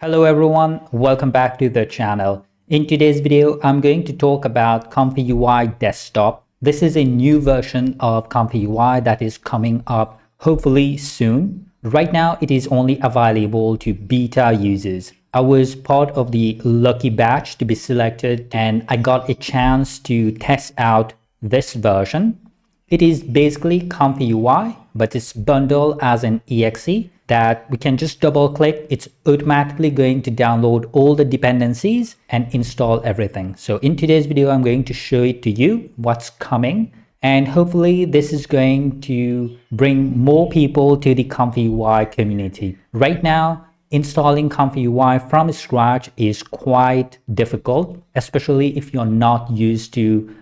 Hello everyone, welcome back to the channel. In today's video, I'm going to talk about ComfyUI Desktop. This is a new version of ComfyUI that is coming up hopefully soon. Right now, it is only available to beta users. I was part of the lucky batch to be selected and I got a chance to test out this version. It is basically ComfyUI, but it's bundled as an exe that we can just double click. It's automatically going to download all the dependencies and install everything. So in today's video, I'm going to show it to you what's coming. And hopefully this is going to bring more people to the ComfyUI community. Right now, installing ComfyUI from scratch is quite difficult, especially if you're not used to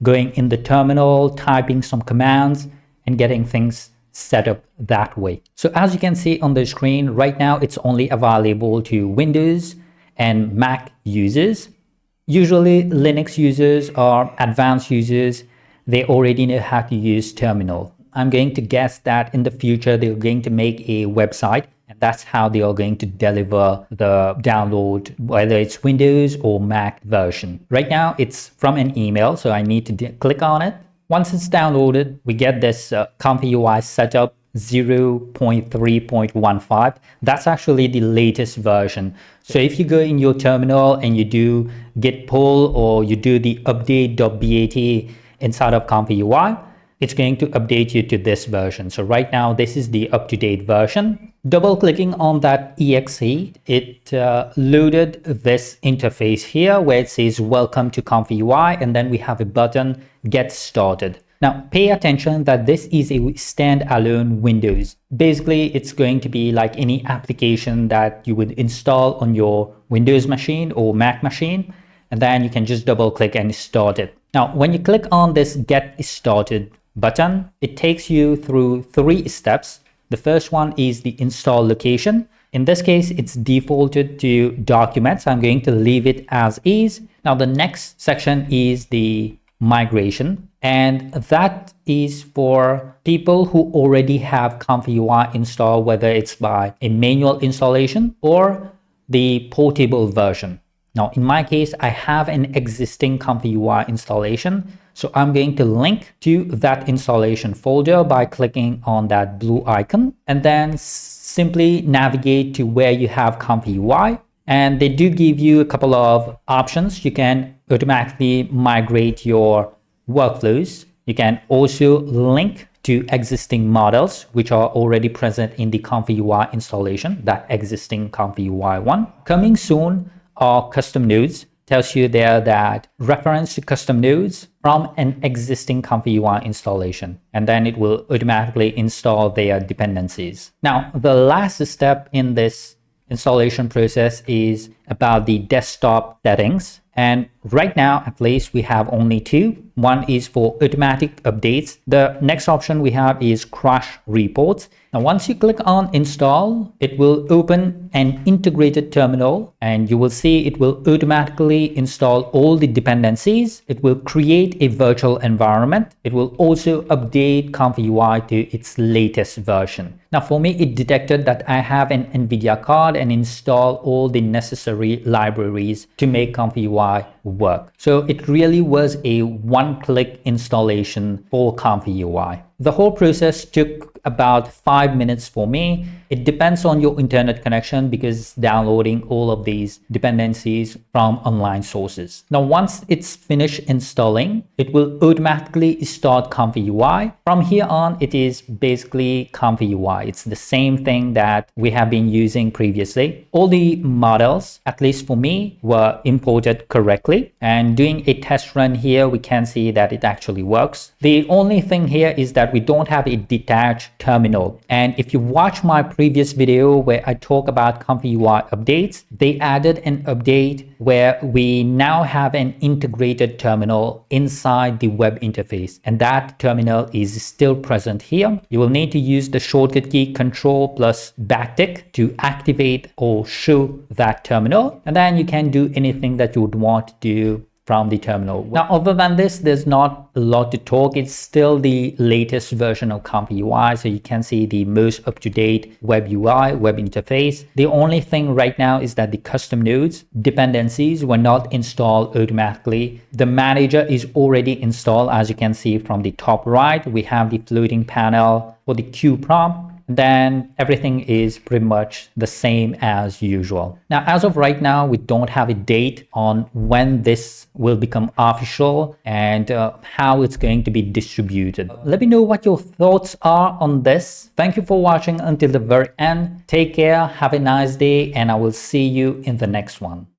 going in the terminal, typing some commands and getting things set up that way. So as you can see on the screen right now, it's only available to Windows and Mac users. Usually Linux users or advanced users, they already know how to use terminal. I'm going to guess that in the future, they're going to make a website and that's how they are going to deliver the download, whether it's Windows or Mac version. Right now, it's from an email, so I need to click on it. Once it's downloaded, we get this ComfyUI setup 0.3.15. That's actually the latest version. So if you go in your terminal and you do git pull or you do the update.bat inside of ComfyUI, it's going to update you to this version. So right now, this is the up-to-date version. Double clicking on that exe, it loaded this interface here where it says welcome to ComfyUI, and then we have a button get started. Now pay attention that this is a standalone Windows. Basically, it's going to be like any application that you would install on your Windows machine or Mac machine, and then you can just double click and start it. Now, when you click on this get started button, it takes you through 3 steps. The first one is the install location. In this case, it's defaulted to documents. I'm going to leave it as is. Now, the next section is the migration, and that is for people who already have ComfyUI installed, whether it's by a manual installation or the portable version. Now, in my case, I have an existing ComfyUI installation. So I'm going to link to that installation folder by clicking on that blue icon and then simply navigate to where you have ComfyUI. And they do give you a couple of options. You can automatically migrate your workflows. You can also link to existing models, which are already present in the ComfyUI installation, that existing ComfyUI one. Coming soon are custom nodes. Tells you there that reference to custom nodes from an existing ComfyUI installation, and then it will automatically install their dependencies. Now, the last step in this installation process is about the desktop settings. And right now, at least, we have only 2. One is for automatic updates. The next option we have is crash reports. Now, once you click on install, it will open an integrated terminal and you will see it will automatically install all the dependencies. It will create a virtual environment. It will also update ComfyUI to its latest version. Now, for me, it detected that I have an NVIDIA card and install all the necessary libraries to make ComfyUI work. So it really was a one-click installation for ComfyUI. The whole process took about 5 minutes for me. It depends on your internet connection because downloading all of these dependencies from online sources. Now, once it's finished installing, it will automatically start ComfyUI. From here on, it is basically ComfyUI. It's the same thing that we have been using previously. All the models, at least for me, were imported correctly. And doing a test run here, we can see that it actually works. The only thing here is that we don't have a detached terminal. And if you watch my previous video where I talk about ComfyUI updates, they added an update where we now have an integrated terminal inside the web interface. And that terminal is still present here. You will need to use the shortcut key Control plus backtick to activate or show that terminal. And then you can do anything that you would want to do from the terminal. Now, other than this, there's not a lot to talk. It's still the latest version of ComfyUI, so you can see the most up-to-date web UI, web interface. The only thing right now is that the custom nodes dependencies were not installed automatically. The manager is already installed, as you can see from the top right. We have the floating panel for the Q prompt. Then everything is pretty much the same as usual. Now, as of right now, we don't have a date on when this will become official and how it's going to be distributed. Let me know what your thoughts are on this. Thank you for watching until the very end. Take care, have a nice day, and I will see you in the next one.